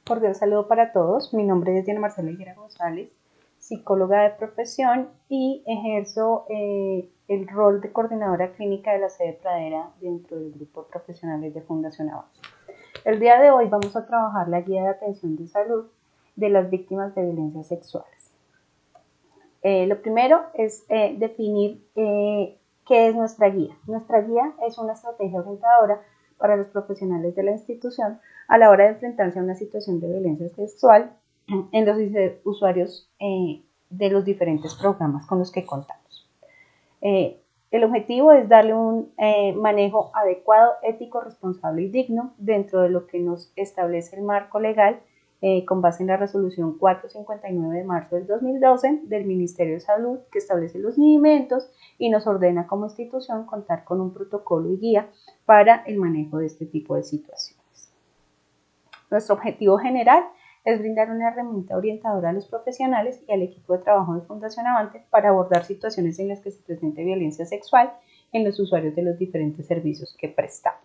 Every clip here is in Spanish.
Cordial saludo para todos. Mi nombre es Diana Marcela Higuera González, psicóloga de profesión y ejerzo el rol de coordinadora clínica de la sede Pradera dentro del grupo de profesionales de Fundación Avance. El día de hoy vamos a trabajar la guía de atención de salud de las víctimas de violencias sexuales. Lo primero es definir qué es nuestra guía. Nuestra guía es una estrategia orientadora para los profesionales de la institución a la hora de enfrentarse a una situación de violencia sexual en los usuarios de los diferentes programas con los que contamos. El objetivo es darle un manejo adecuado, ético, responsable y digno dentro de lo que nos establece el marco legal con base en la resolución 459 de marzo del 2012 del Ministerio de Salud, que establece los lineamientos y nos ordena como institución contar con un protocolo y guía para el manejo de este tipo de situaciones. Nuestro objetivo general es brindar una herramienta orientadora a los profesionales y al equipo de trabajo de Fundación Avante para abordar situaciones en las que se presente violencia sexual en los usuarios de los diferentes servicios que prestamos.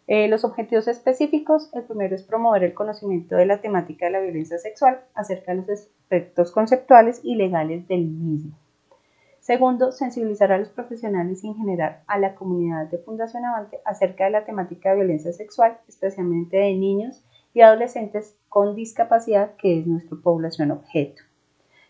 Los objetivos específicos, el primero es promover el conocimiento de la temática de la violencia sexual acerca de los aspectos conceptuales y legales del mismo. Segundo, sensibilizar a los profesionales y en general a la comunidad de Fundación Avante acerca de la temática de violencia sexual, especialmente de niños y adolescentes con discapacidad, que es nuestra población objeto.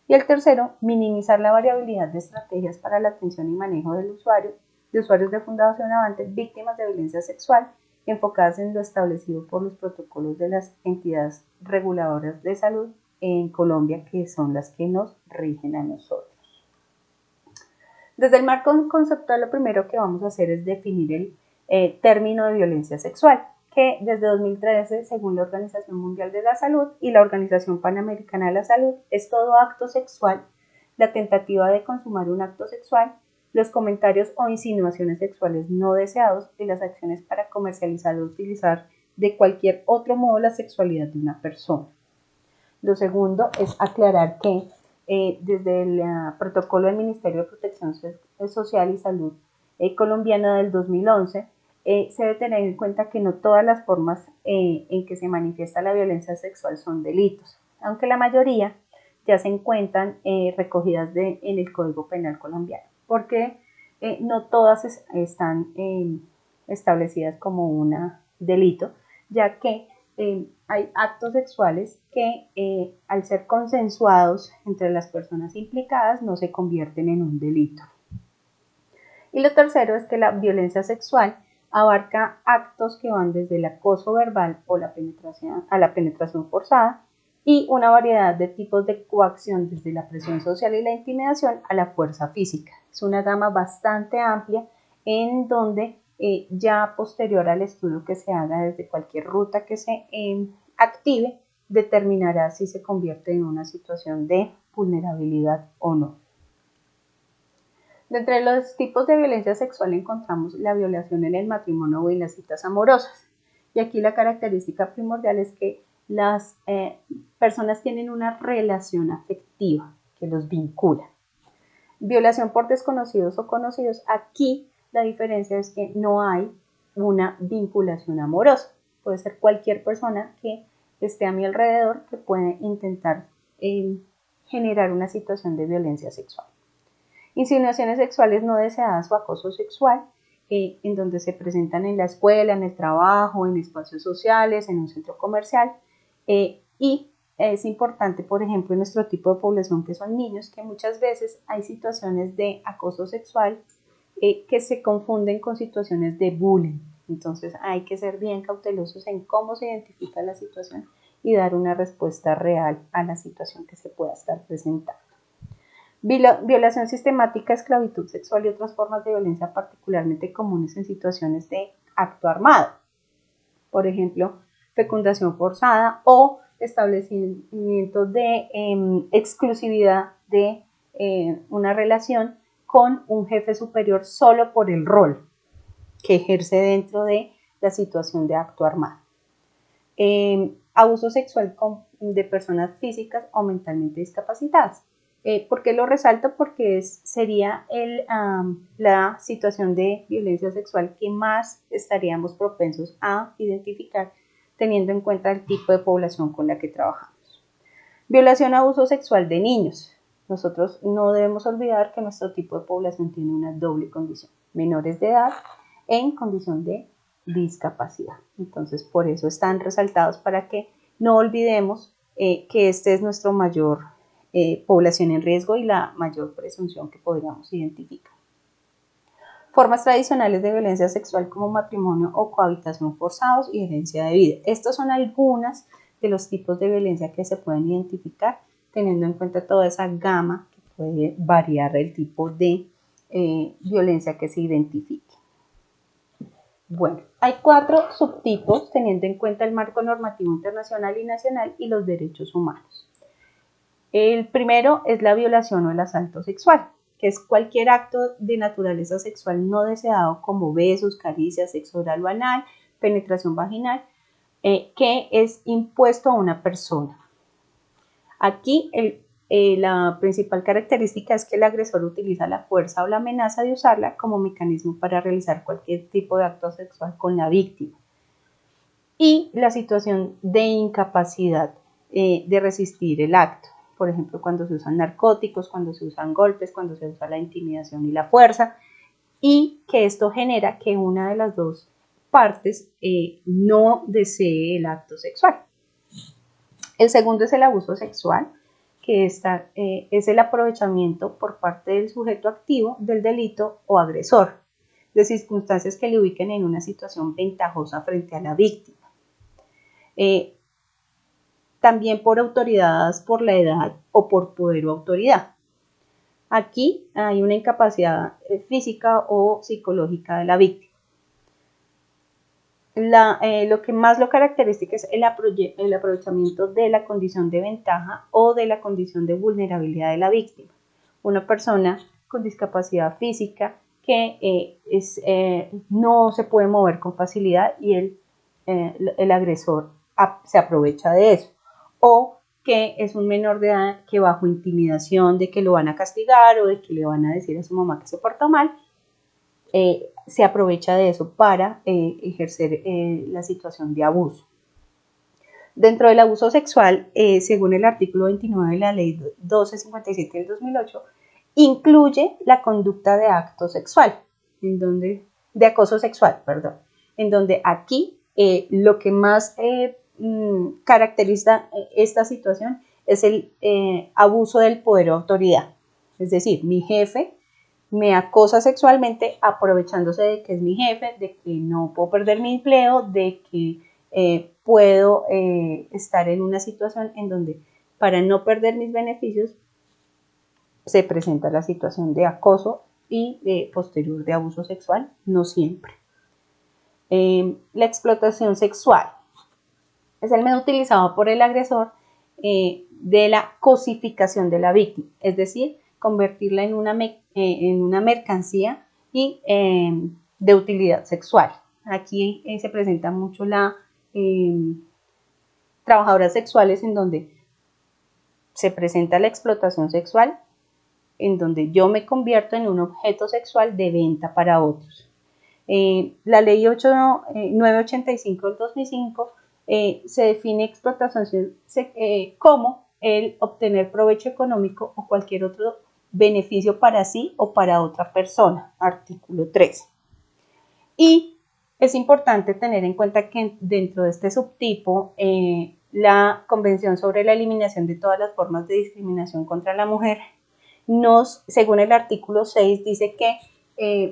Y el tercero, minimizar la variabilidad de estrategias para la atención y manejo de usuarios de Fundación Avante víctimas de violencia sexual, enfocadas en lo establecido por los protocolos de las entidades reguladoras de salud en Colombia, que son las que nos rigen a nosotros. Desde el marco conceptual, lo primero que vamos a hacer es definir el término de violencia sexual, que desde 2013, según la Organización Mundial de la Salud y la Organización Panamericana de la Salud, es todo acto sexual, la tentativa de consumar un acto sexual, los comentarios o insinuaciones sexuales no deseados y las acciones para comercializar o utilizar de cualquier otro modo la sexualidad de una persona. Lo segundo es aclarar que desde el protocolo del Ministerio de Protección Social y Salud colombiana del 2011, se debe tener en cuenta que no todas las formas en que se manifiesta la violencia sexual son delitos, aunque la mayoría ya se encuentran recogidas en el Código Penal colombiano, porque no todas están establecidas como un delito, ya que hay actos sexuales que al ser consensuados entre las personas implicadas no se convierten en un delito. Y lo tercero es que la violencia sexual abarca actos que van desde el acoso verbal o la penetración forzada y una variedad de tipos de coacción desde la presión social y la intimidación a la fuerza física. Es una gama bastante amplia en donde ya posterior al estudio que se haga desde cualquier ruta que se active, determinará si se convierte en una situación de vulnerabilidad o no. De entre los tipos de violencia sexual encontramos la violación en el matrimonio o en las citas amorosas. Y aquí la característica primordial es que las personas tienen una relación afectiva que los vincula. Violación por desconocidos o conocidos, aquí la diferencia es que no hay una vinculación amorosa. Puede ser cualquier persona que esté a mi alrededor que puede intentar generar una situación de violencia sexual. Insinuaciones sexuales no deseadas o acoso sexual, en donde se presentan en la escuela, en el trabajo, en espacios sociales, en un centro comercial, y es importante, por ejemplo, en nuestro tipo de población que son niños, que muchas veces hay situaciones de acoso sexual que se confunden con situaciones de bullying. Entonces hay que ser bien cautelosos en cómo se identifica la situación y dar una respuesta real a la situación que se pueda estar presentando. Violación sistemática, esclavitud sexual y otras formas de violencia particularmente comunes en situaciones de acto armado. Por ejemplo, fecundación forzada o establecimiento de exclusividad de una relación con un jefe superior solo por el rol que ejerce dentro de la situación de acto armado. Abuso sexual de personas físicas o mentalmente discapacitadas. ¿Por qué lo resalto? Porque sería la situación de violencia sexual que más estaríamos propensos a identificar teniendo en cuenta el tipo de población con la que trabajamos. Violación o abuso sexual de niños. Nosotros no debemos olvidar que nuestro tipo de población tiene una doble condición, menores de edad en condición de discapacidad. Entonces, por eso están resaltados para que no olvidemos que este es nuestro mayor población en riesgo y la mayor presunción que podríamos identificar. Formas tradicionales de violencia sexual como matrimonio o cohabitación forzados y herencia de vida. Estos son algunas de los tipos de violencia que se pueden identificar teniendo en cuenta toda esa gama que puede variar el tipo de violencia que se identifique. Bueno, hay 4 subtipos teniendo en cuenta el marco normativo internacional y nacional y los derechos humanos. El primero es la violación o el asalto sexual, que es cualquier acto de naturaleza sexual no deseado como besos, caricias, sexo oral o anal, penetración vaginal, que es impuesto a una persona. Aquí la principal característica es que el agresor utiliza la fuerza o la amenaza de usarla como mecanismo para realizar cualquier tipo de acto sexual con la víctima. Y la situación de incapacidad de resistir el acto. Por ejemplo, cuando se usan narcóticos, cuando se usan golpes, cuando se usa la intimidación y la fuerza, y que esto genera que una de las dos partes no desee el acto sexual. El segundo es el abuso sexual, que es el aprovechamiento por parte del sujeto activo del delito o agresor, de circunstancias que le ubiquen en una situación ventajosa frente a la víctima. También por autoridades por la edad o por poder o autoridad. Aquí hay una incapacidad física o psicológica de la víctima. Lo que más lo caracteriza es el aprovechamiento de la condición de ventaja o de la condición de vulnerabilidad de la víctima. Una persona con discapacidad física que no se puede mover con facilidad y el agresor se aprovecha de eso. O que es un menor de edad que bajo intimidación de que lo van a castigar o de que le van a decir a su mamá que se portó mal, se aprovecha de eso para ejercer la situación de abuso. Dentro del abuso sexual, según el artículo 29 de la ley 1257 del 2008, incluye la conducta de acto sexual, de acoso sexual, perdón, en donde aquí lo que más caracteriza esta situación es el abuso del poder o autoridad. Es decir, mi jefe me acosa sexualmente aprovechándose de que es mi jefe, de que no puedo perder mi empleo, de que puedo estar en una situación en donde para no perder mis beneficios se presenta la situación de acoso y posterior de abuso sexual, no siempre. La explotación sexual es el medio utilizado por el agresor de la cosificación de la víctima, es decir, convertirla en una mercancía y de utilidad sexual. Aquí se presenta mucho la trabajadoras sexuales en donde se presenta la explotación sexual, en donde yo me convierto en un objeto sexual de venta para otros. La ley 985 del 2005 se define explotación como el obtener provecho económico o cualquier otro beneficio para sí o para otra persona, artículo 13. Y es importante tener en cuenta que dentro de este subtipo, la Convención sobre la Eliminación de todas las formas de discriminación contra la mujer según el artículo 6, dice que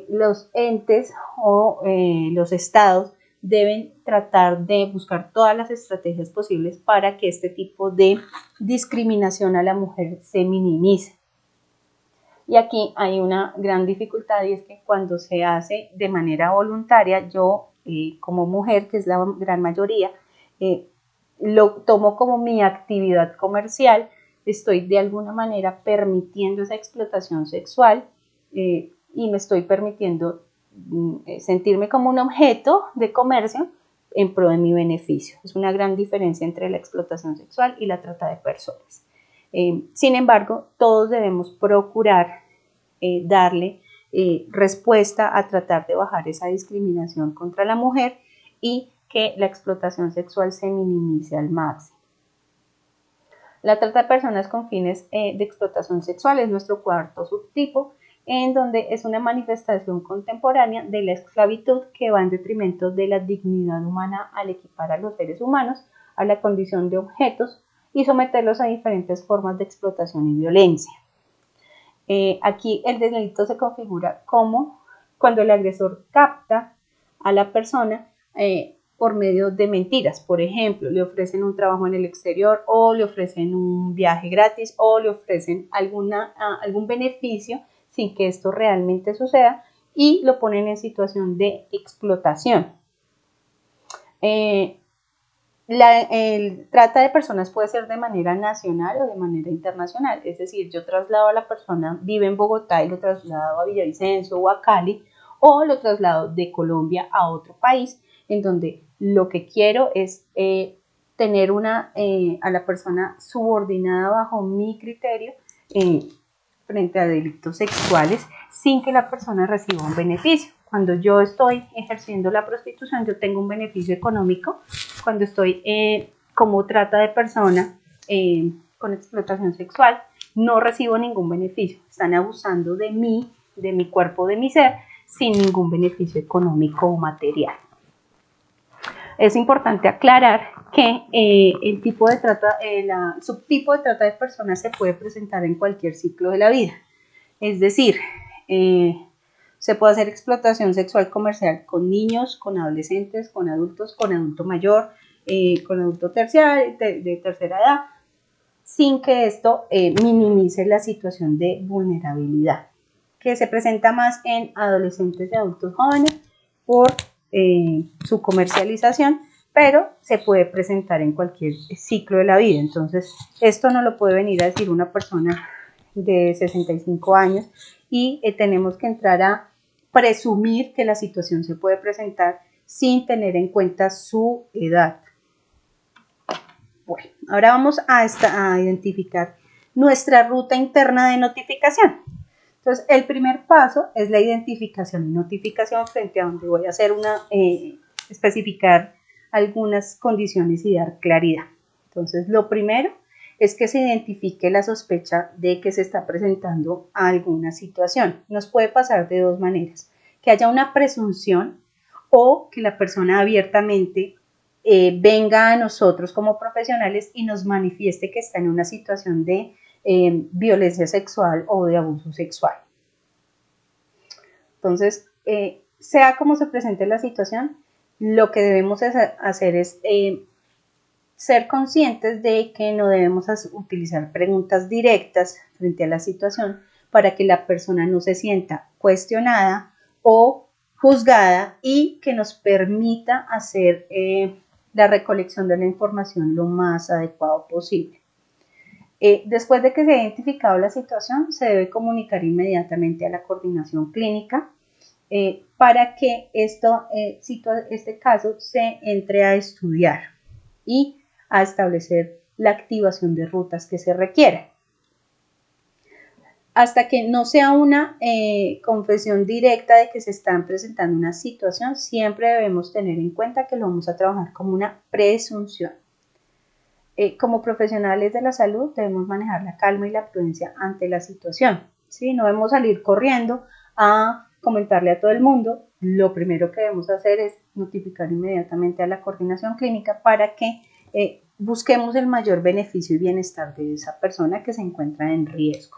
los entes o los estados deben tratar de buscar todas las estrategias posibles para que este tipo de discriminación a la mujer se minimice. Y aquí hay una gran dificultad y es que cuando se hace de manera voluntaria, yo como mujer, que es la gran mayoría, lo tomo como mi actividad comercial, estoy de alguna manera permitiendo esa explotación sexual y me estoy permitiendo sentirme como un objeto de comercio en pro de mi beneficio. Es una gran diferencia entre la explotación sexual y la trata de personas. Sin embargo, todos debemos procurar darle respuesta a tratar de bajar esa discriminación contra la mujer y que la explotación sexual se minimice al máximo. La trata de personas con fines de explotación sexual es nuestro cuarto subtipo, en donde es una manifestación contemporánea de la esclavitud que va en detrimento de la dignidad humana al equipar a los seres humanos a la condición de objetos y someterlos a diferentes formas de explotación y violencia. Aquí el delito se configura como cuando el agresor capta a la persona por medio de mentiras. Por ejemplo, le ofrecen un trabajo en el exterior o le ofrecen un viaje gratis o le ofrecen algún beneficio sin que esto realmente suceda y lo ponen en situación de explotación. El trata de personas puede ser de manera nacional o de manera internacional, es decir, yo traslado a la persona, vive en Bogotá y lo traslado a Villavicencio o a Cali, o lo traslado de Colombia a otro país, en donde lo que quiero es tener a la persona subordinada bajo mi criterio frente a delitos sexuales sin que la persona reciba un beneficio. Cuando yo estoy ejerciendo la prostitución, yo tengo un beneficio económico. Cuando estoy como trata de persona con explotación sexual, no recibo ningún beneficio. Están abusando de mí, de mi cuerpo, de mi ser, sin ningún beneficio económico o material. Es importante aclarar que el subtipo de trata de personas se puede presentar en cualquier ciclo de la vida. Es decir, se puede hacer explotación sexual comercial con niños, con adolescentes, con adultos, con adulto mayor, con adulto terciario, de tercera edad, sin que esto minimice la situación de vulnerabilidad, que se presenta más en adolescentes y adultos jóvenes por su comercialización, pero se puede presentar en cualquier ciclo de la vida. Entonces, esto no lo puede venir a decir una persona de 65 años y tenemos que entrar a presumir que la situación se puede presentar sin tener en cuenta su edad. Bueno, ahora vamos a identificar nuestra ruta interna de notificación. Entonces, el primer paso es la identificación y notificación frente a donde voy a hacer especificar algunas condiciones y dar claridad. Entonces, lo primero es que se identifique la sospecha de que se está presentando alguna situación. Nos puede pasar de dos maneras, que haya una presunción o que la persona abiertamente venga a nosotros como profesionales y nos manifieste que está en una situación de violencia sexual o de abuso sexual. Entonces, sea como se presente la situación, lo que debemos hacer es ser conscientes de que no debemos utilizar preguntas directas frente a la situación para que la persona no se sienta cuestionada o juzgada y que nos permita hacer la recolección de la información lo más adecuado posible. Después de que se ha identificado la situación, se debe comunicar inmediatamente a la coordinación clínica para que este caso se entre a estudiar y a establecer la activación de rutas que se requiera. Hasta que no sea una confesión directa de que se está presentando una situación, siempre debemos tener en cuenta que lo vamos a trabajar como una presunción. Como profesionales de la salud debemos manejar la calma y la prudencia ante la situación, ¿sí? No debemos salir corriendo a comentarle a todo el mundo. Lo primero que debemos hacer es notificar inmediatamente a la coordinación clínica para que busquemos el mayor beneficio y bienestar de esa persona que se encuentra en riesgo.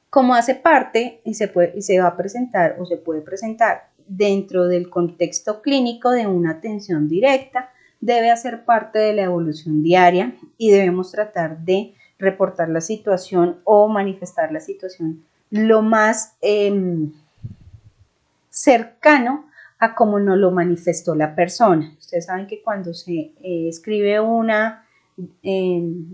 Como hace parte y se va a presentar o se puede presentar dentro del contexto clínico de una atención directa, debe hacer parte de la evolución diaria y debemos tratar de reportar la situación o manifestar la situación lo más cercano a como nos lo manifestó la persona. Ustedes saben que cuando se escribe un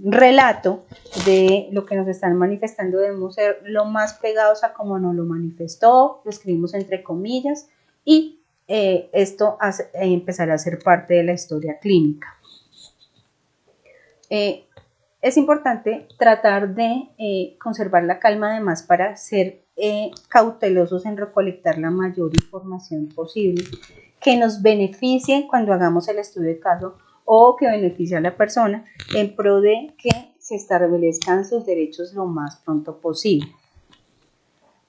relato de lo que nos están manifestando, debemos ser lo más pegados a como nos lo manifestó, lo escribimos entre comillas y esto empezará a ser parte de la historia clínica. Es importante tratar de conservar la calma además para ser cautelosos en recolectar la mayor información posible que nos beneficie cuando hagamos el estudio de caso o que beneficie a la persona en pro de que se establezcan sus derechos lo más pronto posible.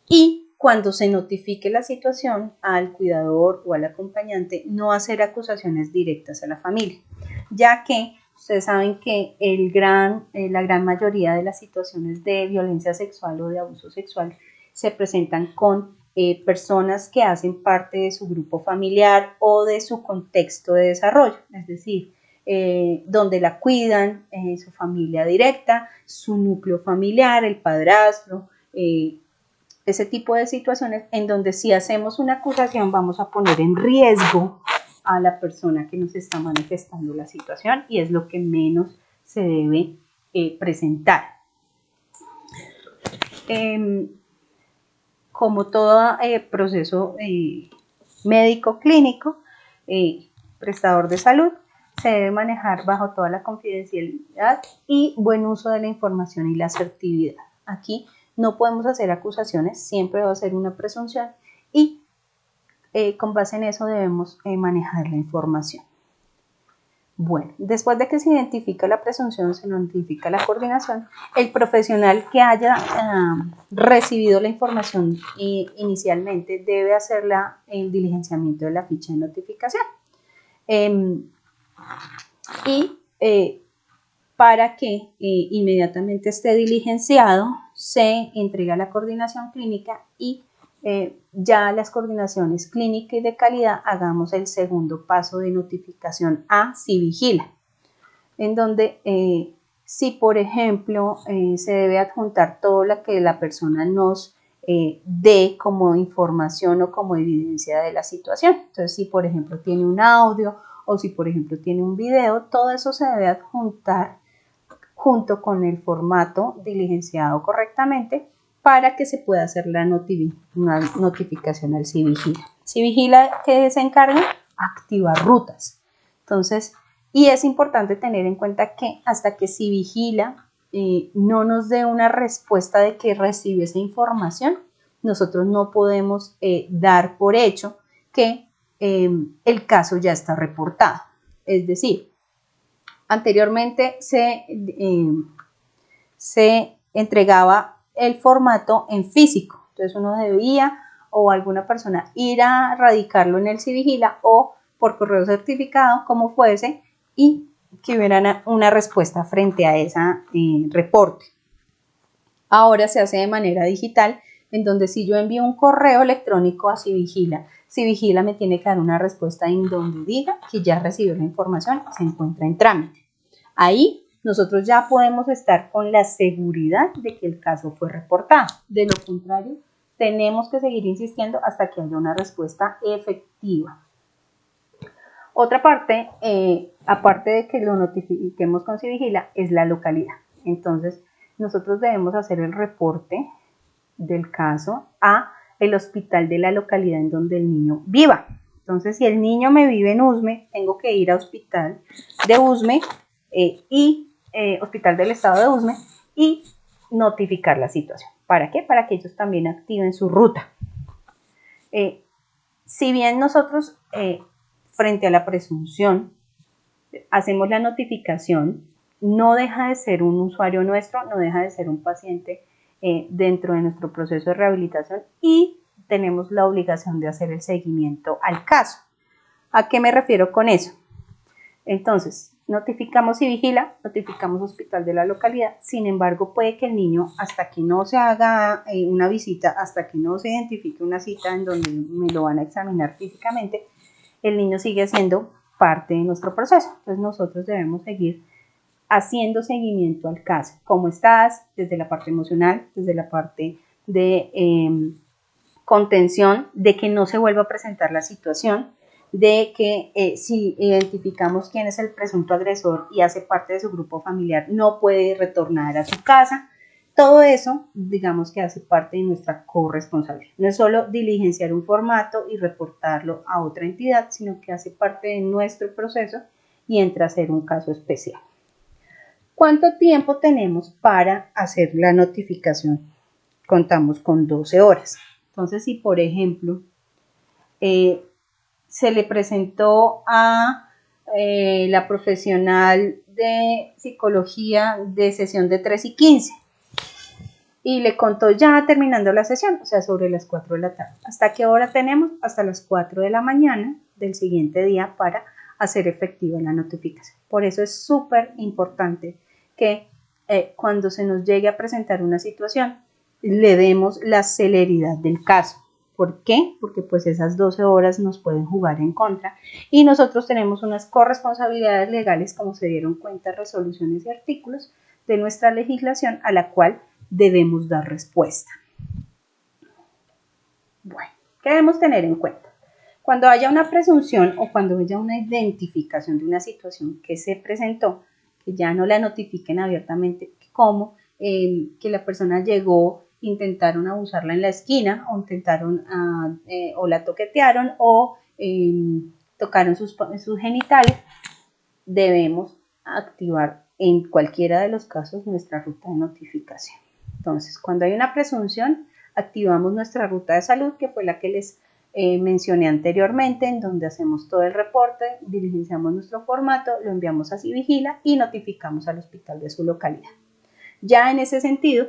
Y cuando se notifique la situación al cuidador o al acompañante, no hacer acusaciones directas a la familia, ya que ustedes saben que la gran mayoría de las situaciones de violencia sexual o de abuso sexual se presentan con personas que hacen parte de su grupo familiar o de su contexto de desarrollo, es decir, donde la cuidan, su familia directa, su núcleo familiar, el padrastro, ese tipo de situaciones en donde si hacemos una acusación vamos a poner en riesgo a la persona que nos está manifestando la situación y es lo que menos se debe presentar. Como todo proceso médico clínico, prestador de salud, se debe manejar bajo toda la confidencialidad y buen uso de la información y la asertividad. Aquí no podemos hacer acusaciones, siempre va a ser una presunción y con base en eso debemos manejar la información. Bueno, después de que se identifica la presunción, se notifica la coordinación, el profesional que haya recibido la información inicialmente debe hacer el diligenciamiento de la ficha de notificación. Para que inmediatamente esté diligenciado, se entrega a la coordinación clínica y ya las coordinaciones clínica y de calidad hagamos el segundo paso de notificación a Civigila, en donde si por ejemplo se debe adjuntar todo lo que la persona nos dé como información o como evidencia de la situación. Entonces si por ejemplo tiene un audio o si por ejemplo tiene un video, todo eso se debe adjuntar junto con el formato diligenciado correctamente para que se pueda hacer una notificación al Civigila. Civigila, ¿qué se encarga? Activar rutas. Entonces, y es importante tener en cuenta que hasta que Civigila no nos dé una respuesta de que recibe esa información, nosotros no podemos dar por hecho que el caso ya está reportado. Es decir, anteriormente se entregaba el formato en físico, entonces uno debía o alguna persona ir a radicarlo en el Civigila o por correo certificado, como fuese, y que hubiera una respuesta frente a ese reporte. Ahora se hace de manera digital, en donde si yo envío un correo electrónico a Civigila, Civigila me tiene que dar una respuesta en donde diga que ya recibió la información y se encuentra en trámite. Ahí nosotros ya podemos estar con la seguridad de que el caso fue reportado. De lo contrario, tenemos que seguir insistiendo hasta que haya una respuesta efectiva. Otra parte, aparte de que lo notifiquemos con Civigila, es la localidad. Entonces, nosotros debemos hacer el reporte del caso a el hospital de la localidad en donde el niño viva. Entonces, si el niño me vive en Usme, tengo que ir a hospital de Usme hospital del estado de Usme y notificar la situación. ¿Para qué? Para que ellos también activen su ruta. Si bien nosotros frente a la presunción hacemos la notificación, no deja de ser un usuario nuestro, no deja de ser un paciente dentro de nuestro proceso de rehabilitación y tenemos la obligación de hacer el seguimiento al caso. ¿A qué me refiero con eso? Entonces, notificamos Civigila, notificamos hospital de la localidad, sin embargo puede que el niño, hasta que no se haga una visita, hasta que no se identifique una cita en donde me lo van a examinar físicamente, el niño sigue siendo parte de nuestro proceso. Entonces nosotros debemos seguir haciendo seguimiento al caso. ¿Cómo estás? Desde la parte emocional, desde la parte de contención, de que no se vuelva a presentar la situación, de que si identificamos quién es el presunto agresor y hace parte de su grupo familiar, no puede retornar a su casa. Todo eso, digamos que hace parte de nuestra corresponsabilidad. No es solo diligenciar un formato y reportarlo a otra entidad, sino que hace parte de nuestro proceso y entra a ser un caso especial. ¿Cuánto tiempo tenemos para hacer la notificación contamos con 12 horas. Entonces, si por ejemplo se le presentó a la profesional de psicología de sesión de 3:15 y le contó ya terminando la sesión, o sea, sobre las 4 de la tarde. ¿Hasta qué hora tenemos? Hasta las 4 de la mañana del siguiente día para hacer efectiva la notificación. Por eso es súper importante que cuando se nos llegue a presentar una situación, le demos la celeridad del caso. ¿Por qué? Porque pues esas 12 horas nos pueden jugar en contra y nosotros tenemos unas corresponsabilidades legales, como se dieron cuenta, resoluciones y artículos de nuestra legislación a la cual debemos dar respuesta. Bueno, ¿qué debemos tener en cuenta? Cuando haya una presunción o cuando haya una identificación de una situación que se presentó, que ya no la notifiquen abiertamente, como que la persona llegó, intentaron abusarla en la esquina o intentaron o la toquetearon o tocaron sus genitales, debemos activar en cualquiera de los casos nuestra ruta de notificación. Entonces, cuando hay una presunción, activamos nuestra ruta de salud, que fue la que les mencioné anteriormente, en donde hacemos todo el reporte, diligenciamos nuestro formato, lo enviamos a Civigila y notificamos al hospital de su localidad. Ya en ese sentido,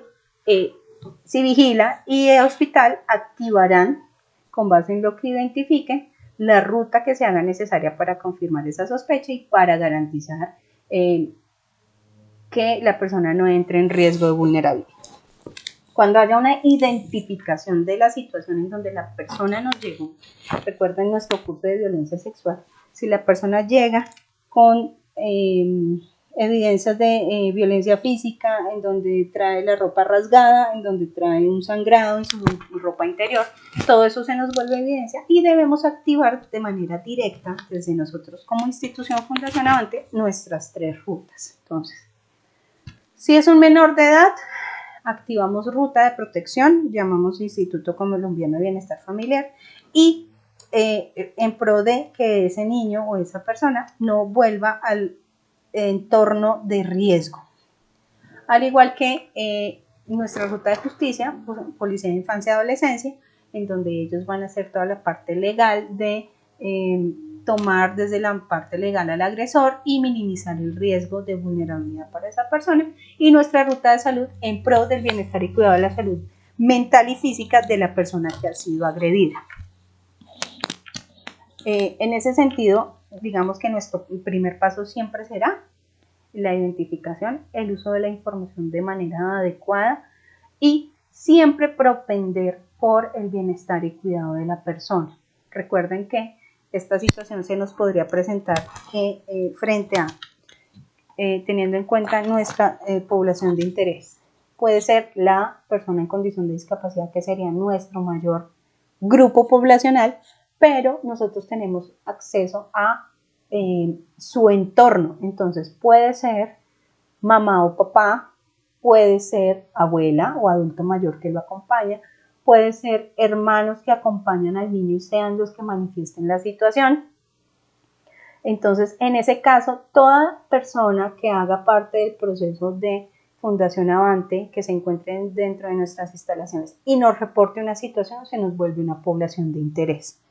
Civigila y el hospital activarán, con base en lo que identifiquen, la ruta que se haga necesaria para confirmar esa sospecha y para garantizar que la persona no entre en riesgo de vulnerabilidad. Cuando haya una identificación de la situación en donde la persona nos llegó, recuerden nuestro curso de violencia sexual, si la persona llega con evidencias de violencia física, en donde trae la ropa rasgada, en donde trae un sangrado en su ropa interior, todo eso se nos vuelve evidencia y debemos activar de manera directa desde nosotros como institución Fundación Avante nuestras 3 rutas. Entonces, si es un menor de edad, activamos ruta de protección, llamamos Instituto Colombiano de Bienestar Familiar y en pro de que ese niño o esa persona no vuelva al entorno de riesgo. Al igual que nuestra ruta de justicia, Policía de Infancia y Adolescencia, en donde ellos van a hacer toda la parte legal de tomar desde la parte legal al agresor y minimizar el riesgo de vulnerabilidad para esa persona, y nuestra ruta de salud en pro del bienestar y cuidado de la salud mental y física de la persona que ha sido agredida. En ese sentido, digamos que nuestro primer paso siempre será la identificación, el uso de la información de manera adecuada y siempre propender por el bienestar y cuidado de la persona. Recuerden que esta situación se nos podría presentar frente a, teniendo en cuenta nuestra población de interés. Puede ser la persona en condición de discapacidad, que sería nuestro mayor grupo poblacional, pero nosotros tenemos acceso a su entorno. Entonces puede ser mamá o papá, puede ser abuela o adulto mayor que lo acompaña, puede ser hermanos que acompañan al niño y sean los que manifiesten la situación. Entonces, en ese caso, toda persona que haga parte del proceso de Fundación Avante, que se encuentre dentro de nuestras instalaciones y nos reporte una situación, se nos vuelve una población de interés.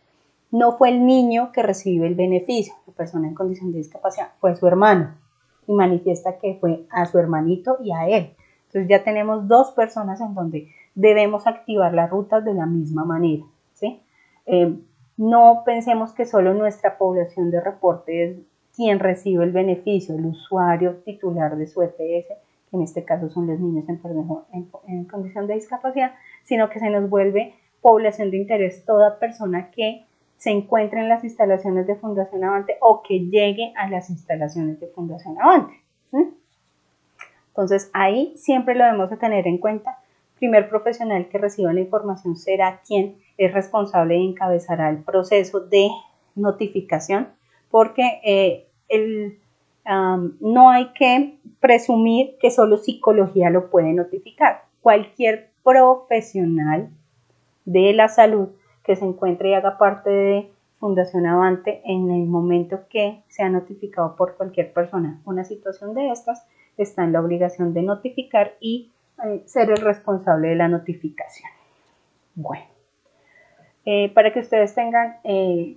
No fue el niño que recibe el beneficio, la persona en condición de discapacidad, fue su hermano y manifiesta que fue a su hermanito y a él. Entonces ya tenemos 2 personas en donde debemos activar las rutas de la misma manera, ¿sí? No pensemos que solo nuestra población de reporte es quien recibe el beneficio, el usuario titular de su EPS, que en este caso son los niños en condición de discapacidad, sino que se nos vuelve población de interés toda persona que se encuentre en las instalaciones de Fundación Avante o que llegue a las instalaciones de Fundación Avante. ¿Sí? Entonces ahí siempre lo debemos de tener en cuenta. Primer profesional que reciba la información será quien es responsable y encabezará el proceso de notificación, porque no hay que presumir que solo psicología lo puede notificar. Cualquier profesional de la salud que se encuentre y haga parte de Fundación Avante, en el momento que sea notificado por cualquier persona una situación de estas, está en la obligación de notificar y ser el responsable de la notificación. Bueno, para que ustedes tengan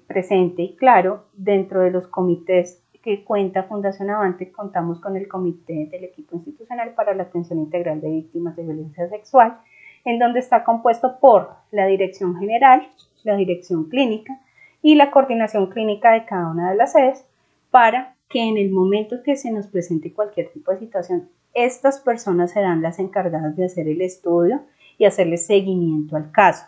presente y claro, dentro de los comités que cuenta Fundación Avante, contamos con el comité del equipo institucional para la atención integral de víctimas de violencia sexual, en donde está compuesto por la dirección general, la dirección clínica y la coordinación clínica de cada una de las sedes, para que en el momento que se nos presente cualquier tipo de situación, estas personas serán las encargadas de hacer el estudio y hacerle seguimiento al caso.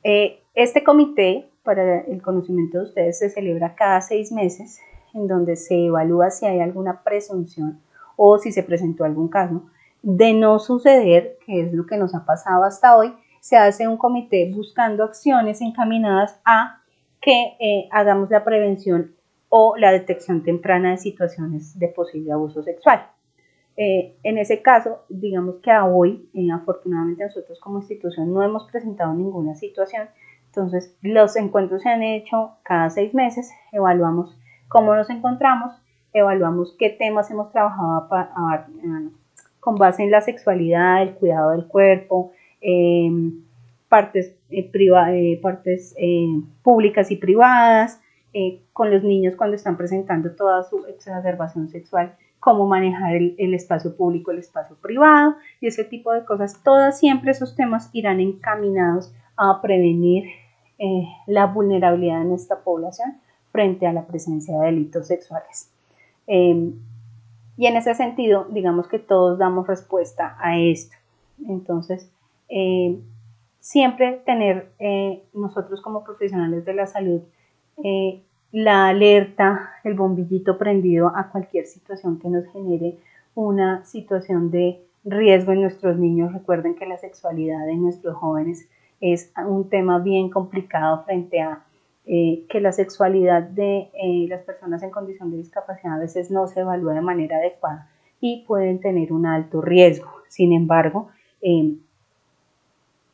Este comité, para el conocimiento de ustedes, se celebra cada 6 meses, en donde se evalúa si hay alguna presunción o si se presentó algún caso. De no suceder, que es lo que nos ha pasado hasta hoy, se hace un comité buscando acciones encaminadas a que hagamos la prevención o la detección temprana de situaciones de posible abuso sexual. En ese caso, digamos que a hoy, afortunadamente nosotros como institución no hemos presentado ninguna situación, entonces los encuentros se han hecho cada 6 meses, evaluamos cómo nos encontramos, evaluamos qué temas hemos trabajado con base en la sexualidad, el cuidado del cuerpo, partes públicas y privadas, con los niños cuando están presentando toda su exacerbación sexual, cómo manejar el espacio público, el espacio privado y ese tipo de cosas. Todas siempre esos temas irán encaminados a prevenir la vulnerabilidad de nuestra población frente a la presencia de delitos sexuales. Y en ese sentido, digamos que todos damos respuesta a esto. Entonces, siempre tener nosotros como profesionales de la salud la alerta, el bombillito prendido a cualquier situación que nos genere una situación de riesgo en nuestros niños. Recuerden que la sexualidad de nuestros jóvenes es un tema bien complicado frente a que la sexualidad de las personas en condición de discapacidad a veces no se evalúa de manera adecuada y pueden tener un alto riesgo. Sin embargo,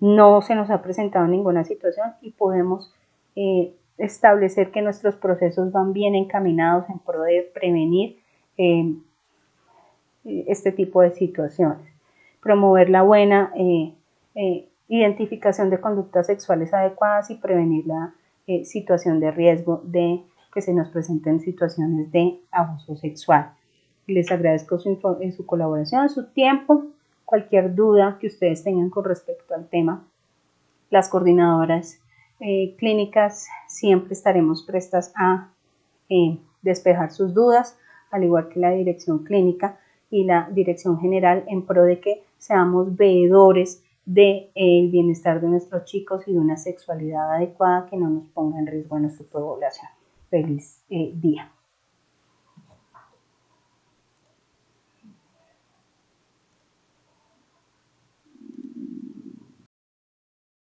no se nos ha presentado ninguna situación y podemos establecer que nuestros procesos van bien encaminados en pro de prevenir este tipo de situaciones. Promover la buena identificación de conductas sexuales adecuadas y prevenir la situación de riesgo de que se nos presenten situaciones de abuso sexual. Les agradezco su colaboración, su tiempo, cualquier duda que ustedes tengan con respecto al tema. Las coordinadoras clínicas siempre estaremos prestas a despejar sus dudas, al igual que la dirección clínica y la dirección general, en pro de que seamos veedores del bienestar de nuestros chicos y de una sexualidad adecuada que no nos ponga en riesgo a nuestra población. Feliz día.